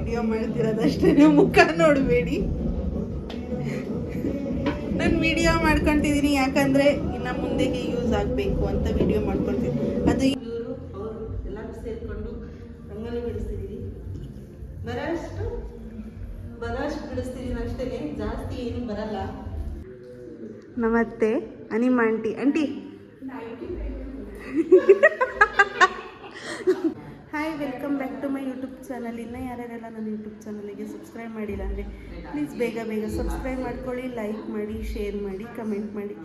Video ಮಾಡ್ತಿರೋದಷ್ಟೇ, ಮುಖ ನೋಡಬೇಡಿ. ನಾನು ವಿಡಿಯೋ ಮಾಡ್ಕೊತಿದ್ದೀನಿ ಯಾಕಂದರೆ ಇನ್ನು ಮುಂದೆಗೆ ಯೂಸ್ ಆಗಬೇಕು ಅಂತ ವಿಡಿಯೋ ಮಾಡ್ಕೊಳ್ತೀನಿ. ಅದು ಇವರು ಅವರು ಎಲ್ಲರೂ ಸೇರಿಕೊಂಡು ರಂಗೋಲಿ ಬಿಡಿಸ್ತಿದ್ದೀವಿ. ಬರೋಷ್ಟು ಬಿಡಿಸ್ತಿದ್ದೀನಿ ಅಷ್ಟೇ, ಜಾಸ್ತಿ ಏನು ಬರಲ್ಲ. ನಮಸ್ತೆ Anima aunty hi, welcome back to my YouTube channel. ಇನ್ನೂ ಯಾರ್ಯಾರೆಲ್ಲ ನನ್ನ ಯೂಟ್ಯೂಬ್ ಚಾನಲಿಗೆ ಸಬ್ಸ್ಕ್ರೈಬ್ ಮಾಡಿಲ್ಲ ಅಂದರೆ ಪ್ಲೀಸ್ ಬೇಗ ಸಬ್ಸ್ಕ್ರೈಬ್ ಮಾಡ್ಕೊಳ್ಳಿ, ಲೈಕ್ ಮಾಡಿ, ಶೇರ್ ಮಾಡಿ, ಕಮೆಂಟ್ ಮಾಡಿ.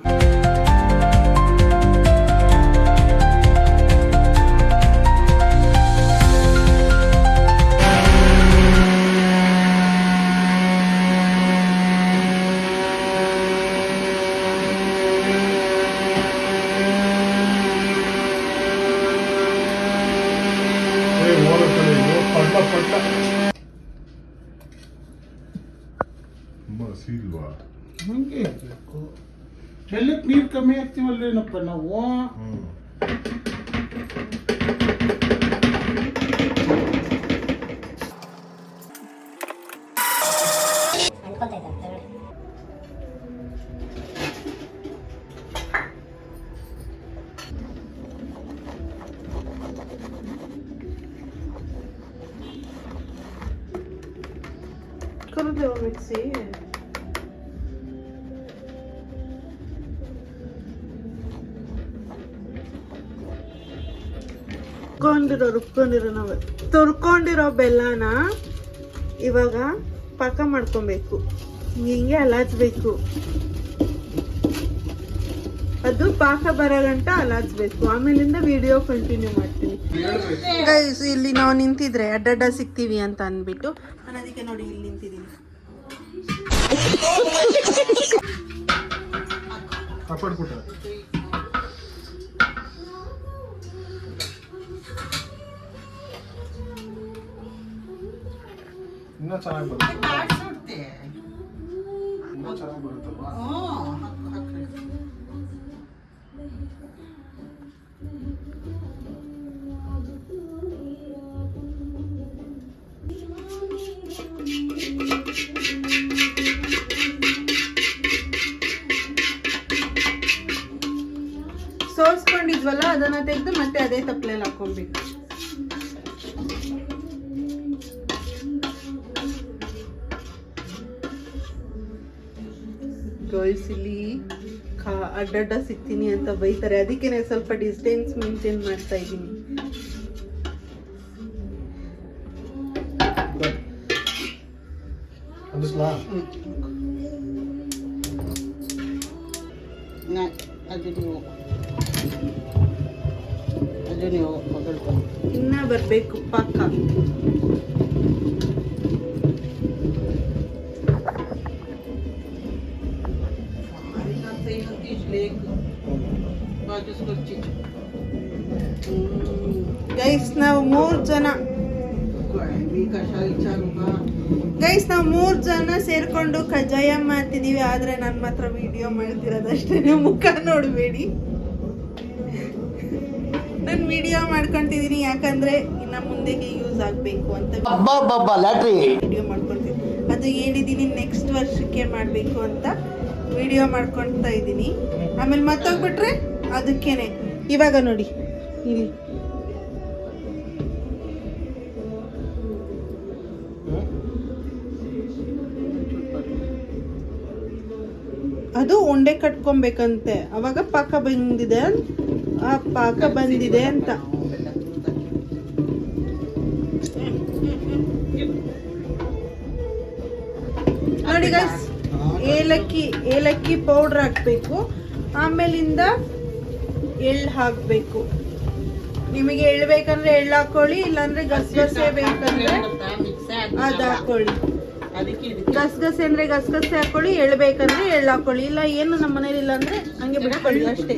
ಹಂಗೆ ಇರಬೇಕು. ಚೆಲ್ಲಕ್ಕೆ ನೀರು ಕಮ್ಮಿ ಆಗ್ತೀವಲ್ಲೇನಪ್ಪ ನಾವು. ಕರೆದೇವ ಮಿಕ್ಸಿ ತುರ್ಕೊಂಡಿರೋ ಬೆಲ್ಲನ ಇವಾಗ ಪಾಕ ಮಾಡ್ಕೊಬೇಕು. ಹಿಂಗೆ ಹಲಾಚ್ಬೇಕು. ಅದು ಪಾಕ ಬರೋ ಗಂಟ ಹಲಾಚ್ಬೇಕು. ಆಮೇಲಿಂದ ವಿಡಿಯೋ ಕಂಟಿನ್ಯೂ ಮಾಡ್ತೀನಿ. ಗೈಸ್, ಇಲ್ಲಿ ನಾವು ನಿಂತಿದ್ರೆ ಅಡ್ಡಡ್ಡ ಸಿಗ್ತೀವಿ ಅಂತ ಅಂದ್ಬಿಟ್ಟು ನಾನು ಅದಕ್ಕೆ ನೋಡಿ ಇಲ್ಲಿ ನಿಂತಿದ್ದೀನಿ. ಇನ್ನೂ ಚೆನ್ನಾಗಿ ಬರುತ್ತೆ. ಇನ್ನೂ ಚೆನ್ನಾಗಿ ಬರುತ್ತಲ್ವಾ? ಸೋಸ್ಕೊಂಡಿದ್ವಲ್ಲ ಅದನ್ನ ತೆಗೆದು ಮತ್ತೆ ಅದೇ ತಪ್ಪಲೆಯಲ್ಲಿ ಹಾಕೊಬೇಕು. ಗರ್ಲ್ಸ್ ಇಲ್ಲಿ ಅಡ್ಡಡ್ಡ ಸಿಗ್ತೀನಿ ಅಂತ ಬೈತಾರೆ, ಅದಕ್ಕೆ ಸ್ವಲ್ಪ ಡಿಸ್ಟೆನ್ಸ್ ಮೇಂಟೈನ್ ಮಾಡ್ತಾ ಇದ್ದೀನಿ. ಇನ್ನ ಬರ್ಬೇಕು ಪಾಕ. ಗೈಸ್, ನಾವು ಮೂರು ಜನ ಸೇರ್ಕೊಂಡು ಕಜ್ಜಾಯ ಮಾಡ್ತಿದೀವಿ. ಆದ್ರೆ ನನ್ನ ಮಾತ್ರ ವಿಡಿಯೋ ಮಾಡ್ತಿರೋದಷ್ಟೇ, ಮುಖ ನೋಡಬೇಡಿ. ನಾನು ವಿಡಿಯೋ ಮಾಡ್ಕೊಂತಿದ್ದೀನಿ ಯಾಕಂದ್ರೆ ಇನ್ನ ಮುಂದೆಗೆ ಯೂಸ್ ಆಗಬೇಕು ಅಂತ ವಿಡಿಯೋ ಮಾಡ್ಕೊಳ್ತೀನಿ. ಅದು ಹೇಳಿದ್ದೀನಿ ನೆಕ್ಸ್ಟ್ ವರ್ಷಕ್ಕೆ ಮಾಡಬೇಕು ಅಂತ ವಿಡಿಯೋ ಮಾಡ್ಕೊಳ್ತಾ ಇದ್ದೀನಿ. ಆಮೇಲೆ ಮತ್ತೋಗ್ಬಿಟ್ರೆ ಅದಕ್ಕೇನೆ. ಇವಾಗ ನೋಡಿ ಇಲ್ಲಿ ಅದು ಉಂಡೆ ಕಟ್ಕೊಬೇಕಂತೆ. ಅವಾಗ ಪಾಕ ಬಂದಿದೆ, ಆ ಪಾಕ ಬಂದಿದೆ ಅಂತ. ನೋಡಿ ಗೈಸ್, ಏಲಕ್ಕಿ ಪೌಡ್ರ್ ಹಾಕ್ಬೇಕು. ಆಮೇಲಿಂದ ಎಳ್ಳು ಹಾಕ್ಬೇಕು. ನಿಮಗೆ ಎಳ್ಳು ಬೇಕಂದ್ರೆ ಎಳ್ಳು ಹಾಕೊಳ್ಳಿ, ಇಲ್ಲಾಂದ್ರೆ ಗಸಗಸೆ ಬೇಕಂದ್ರೆ ಅದು ಹಾಕೊಳ್ಳಿ. ಗಸಗಸೆ ಅಂದ್ರೆ ಗಸಗಸೆ ಹಾಕೊಳ್ಳಿ, ಎಳ್ಳು ಬೇಕಂದ್ರೆ ಎಳ್ಳು ಹಾಕೊಳ್ಳಿ. ಇಲ್ಲ ಏನು ನಮ್ಮ ಮನೇಲಿ ಇಲ್ಲ ಅಂದ್ರೆ ಹಂಗೆ ಬಿಟ್ಕೊಳ್ಳಿ ಅಷ್ಟೇ.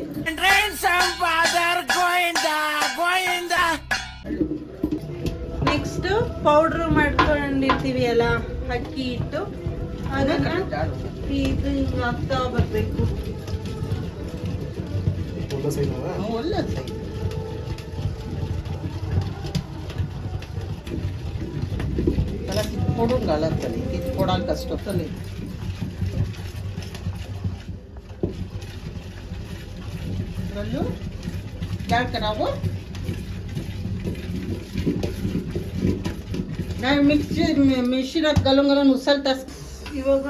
ನೆಕ್ಸ್ಟ್ ಪೌಡ್ರು ಮಾಡ್ಕೊಂಡಿರ್ತೀವಿ ಅಲ್ಲ, ಅಕ್ಕಿ ಹಿಟ್ಟು, ಅದನ್ನ ಇದು ಹಿಂಗೆ ಹಾಕ್ತಾ ಬರ್ಬೇಕು. ಕೊಡು ಗಾಳತ್ತಲ್ಲಿ ಇದು ಕೊಡೋಕೆ ಅಷ್ಟೊತ್ತಲ್ಲಿ ಇದರಲ್ಲೂ ಯಾಕೆ ನಾವು ಮಿಷಿನ ಗಲಂಗಲನ್ ಉಸಲ್ತ ಇವಾಗ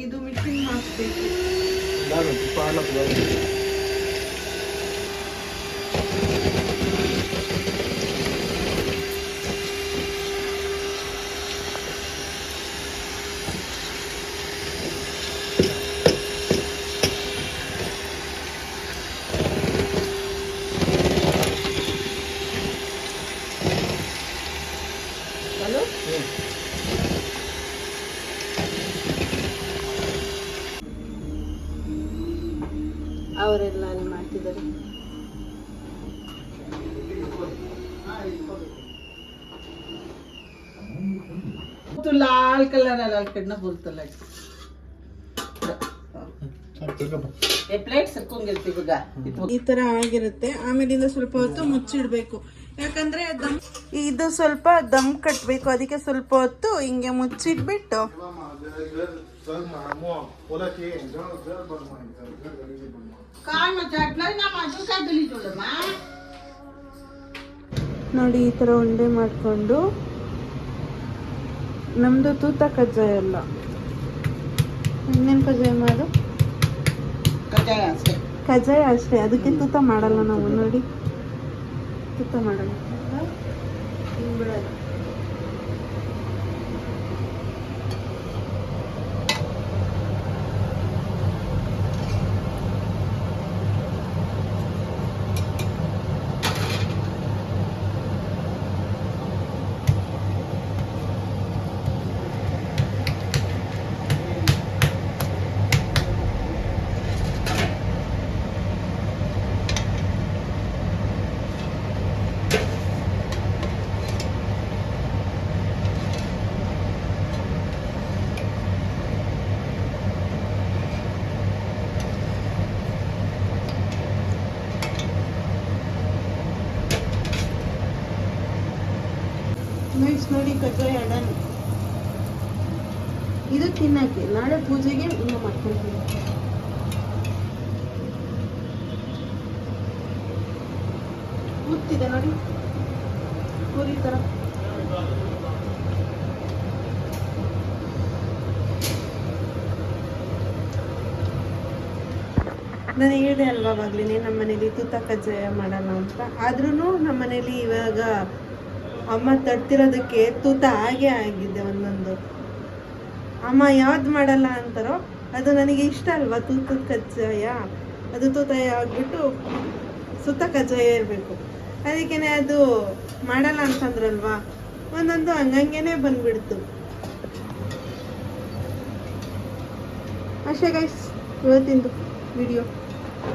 ಇದು ಮಿಷಿನ್ ಹಾಕ್ಬೇಕು. ಅವರೆಲ್ಲ ಅಲ್ಲಿ ಮಾಡ್ತಿದ್ದಾರೆ. लाल कलर लाल कड़ना बोलता ಪ್ಲೇಟ್ ಸರ್ಕೊಂಗಿರ್ತೀವಿ ಇವಾಗ ಈ ತರ ಆಗಿರುತ್ತೆ. ಆಮೇಲಿಂದ ಸ್ವಲ್ಪ ಹೊತ್ತು ಮುಚ್ಚಿಡ್ಬೇಕು, ಯಾಕಂದ್ರೆ ಇದು ಸ್ವಲ್ಪ ದಮ್ ಕಟ್ಬೇಕು. ಅದಕ್ಕೆ ಸ್ವಲ್ಪ ಹೊತ್ತು ಹಿಂಗೆ ಮುಚ್ಚಿಟ್ಬಿಟ್ಟು ನೋಡಿ ಈ ತರ ಉಂಡೆ ಮಾಡ್ಕೊಂಡು, ನಮ್ದು ತೂತ ಕಜ್ಜಾಯ ಅಲ್ಲ, ಇನ್ನೇನು ಕಜ್ಜಾಯ ಮಾಡು, ಕಜ್ಜಾಯ ಅಷ್ಟೇ. ಅದಕ್ಕೆ ತೂತ ಮಾಡಲ್ಲ ನಾವು. ನೋಡಿ ತೂತ ಮಾಡಲ್ಲ, ಹಿಂಗ್ ಬಿಡೋದು. ನೋಡಿ ಕಜ್ಜಾಯ ಡನ್. ಇದು ತಿನ್ನಕ್ಕೆ ನಾಳೆ ಪೂಜೆಗೆ ಇನ್ನು ಮಾಡ್ಕೊಳ್ತೀವಿ. ಕೂತಿದೆ ನೋಡಿ ಪೂರಿ ತರ. ನಾನು ಹೇಳಿದೆ ಅಲ್ವಾ ಅವಾಗ್ಲೇ ನಮ್ಮ ಮನೇಲಿ ತೂತ ಕಜ್ಜಾಯ ಮಾಡಲ್ಲ ಅಂತ. ಆದ್ರೂ ನಮ್ಮ ಮನೇಲಿ ಇವಾಗ ಅಮ್ಮ ತಡ್ತಿರೋದಕ್ಕೆ ತೂತ ಹಾಗೆ ಆಗಿದೆ ಒಂದೊಂದು. ಅಮ್ಮ ಯಾವ್ದು ಮಾಡಲ್ಲ ಅಂತಾರೋ ಅದು ನನಗೆ ಇಷ್ಟ ಅಲ್ವಾ, ತೂತದ ಕಜ್ಜಾಯ. ಅದು ತೂತ ಆಗ್ಬಿಟ್ಟು ಸುತ್ತ ಕಜ್ಜಾಯ ಇರಬೇಕು. ಅದಕ್ಕೇನೆ ಅದು ಮಾಡಲ್ಲ ಅಂತಂದ್ರಲ್ವಾ, ಒಂದೊಂದು ಹಂಗಂಗೆನೆ ಬಂದ್ಬಿಡ್ತು ಅಷ್ಟೇ ಗೈಸ್ ಇವತ್ತಿಂದು ವಿಡಿಯೋ.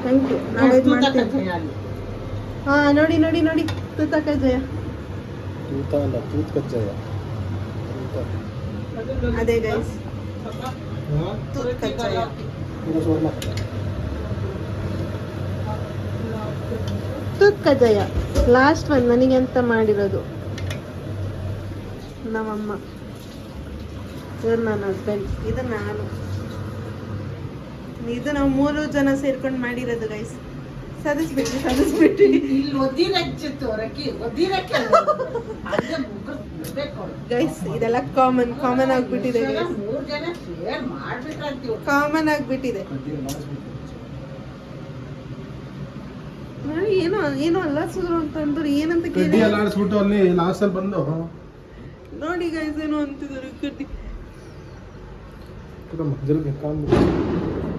Thank you. ನಾಳೆ ಮಾಡ್ತೀನಿ. ಹಾಂ ನೋಡಿ ನೋಡಿ ನೋಡಿ ತೂತ ಕಜ್ಜಾಯ. ಅದೇ ಗೈಸ್ ತೂತ ಕಜ್ಜಾಯ. ತೂತ ಕಜ್ಜಾಯ ಲಾಸ್ಟ್ ಒನ್ ನನಗೆ ಅಂತ ಮಾಡಿರೋದು ನಮ್ಮಮ್ಮ. ಇವ್ರು ನನ್ನ ಹಸ್ಬೆಂಡ್, ಇದು ನಾನು. ಇದು ನಾವು 3 ಜನ ಸೇರ್ಕೊಂಡು ಮಾಡಿರೋದು ಗೈಸ್. ಸದಿಸ್ಬಿಟ್ಟು ಗೈಸ್ ಇದೆಲ್ಲ ಕಾಮನ್ ಆಗ್ಬಿಟ್ಟಿದೆ. ಕಾಮನ್ ಆಗ್ಬಿಟ್ಟಿದೆ. ಏನೋ ಏನೋ ಅಲ್ಲಾಡ್ಸಿದ್ರು ಅಂತಂದ್ರು ಏನಂತ ಕೇಳಿ ನೋಡಿ ಗೈಸ್ ಏನೋ ಅಂತಿದ್ರು.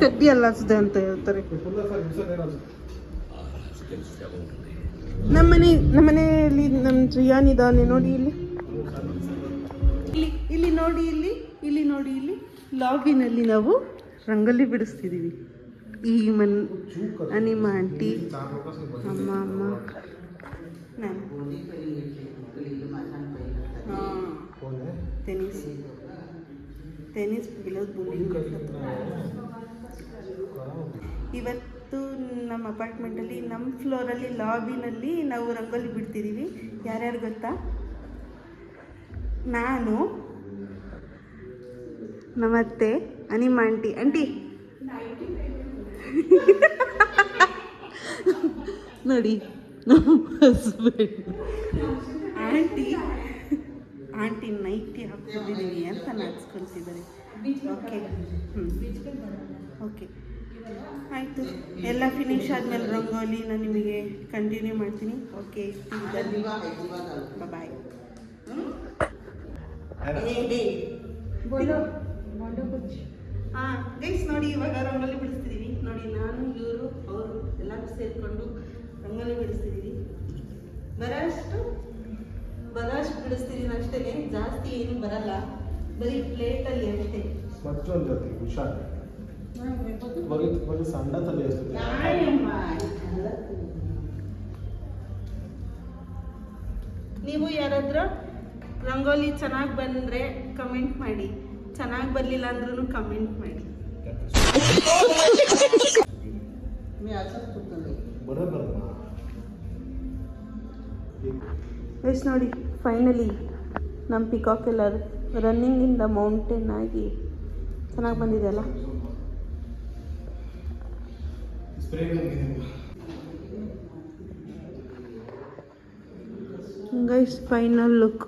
ಕಡ್ಡಿ ಅಲ್ಲಾಡ್ಸಿದೆ ಅಂತ ಹೇಳ್ತಾರೆ. ನಮ್ಮನೆಯಲ್ಲಿ ನಮ್ಮ ಜಿಯಾನ್ ಇದ್ದಾನೆ ನೋಡಿ. ಇಲ್ಲಿ ನೋಡಿ, ಇಲ್ಲಿ ನೋಡಿ. ಲಾಬಿನಲ್ಲಿ ನಾವು ರಂಗೋಲಿ ಬಿಡಿಸ್ತಿದ್ದೀವಿ. ಈ ನಿಮ್ಮ ಆಂಟಿ, ಅಮ್ಮ ನಾನು. ಟೆನಿಸ್ ಬೀಳೋದು ಬೌಲಿಂಗ್. ಇವತ್ತು ನಮ್ಮ ಅಪಾರ್ಟ್ಮೆಂಟಲ್ಲಿ ನಮ್ಮ ಫ್ಲೋರಲ್ಲಿ ಲಾಬಿನಲ್ಲಿ ನಾವು ರಂಗೋಲಿ ಬಿಡ್ತಿದ್ದೀವಿ. ಯಾರ್ಯಾರು ಗೊತ್ತಾ? ನಾನು ನಮತ್ತೆ ಅನಿಮ ಆಂಟಿ ನೋಡಿ ಆಂಟಿ ನೈಟಿ ಹಾಕ್ಕೊಂಡಿದ್ದೀನಿ ಅಂತ ನಾಚಿಸ್ಕೊಳ್ತಿದ್ದಾರೆ. ಓಕೆ ಓಕೆ ಆಯಿತು, ಎಲ್ಲ ಫಿನಿಶ್ ಆದಮೇಲೆ ರಂಗೋಲಿ ನಾನು ನಿಮಗೆ ಕಂಟಿನ್ಯೂ ಮಾಡ್ತೀನಿ. Okay bye. ಹಾಂ ಗೈಸ್ ನೋಡಿ, ಇವಾಗ ರಂಗೋಲಿ ಬಿಡಿಸ್ತಿದ್ದೀವಿ ನೋಡಿ. ನಾನು ಇವರು ಅವರು ಎಲ್ಲರೂ ಸೇರಿಕೊಂಡು ರಂಗೋಲಿ ಬಿಡಿಸ್ತಿದ್ದೀವಿ. ಬರೋಷ್ಟು ಬಿಡಿಸ್ತಿದ್ದೀನಿ ಅಷ್ಟೇ, ಜಾಸ್ತಿ ಏನು ಬರಲ್ಲ, ಬರೀ ಪ್ಲೇಟಲ್ಲಿ ಅಷ್ಟೇ. ನೀವು ಯಾರಾದ್ರೂ ರಂಗೋಲಿ ಚೆನ್ನಾಗಿ ಬಂದರೆ ಕಮೆಂಟ್ ಮಾಡಿ, ಚೆನ್ನಾಗಿ ಬರಲಿಲ್ಲ ಅಂದ್ರೂ ಕಮೆಂಟ್ ಮಾಡಿ. ಎಸ್ ನೋಡಿ, ಫೈನಲಿ ನಮ್ಮ ಪಿಕಾಕ್ ಎಲ್ಲ ರನ್ನಿಂಗಿಂದ ಮೌಂಟೇನ್ ಆಗಿ ಚೆನ್ನಾಗಿ ಬಂದಿದೆ ಅಲ್ಲ. Guys final look.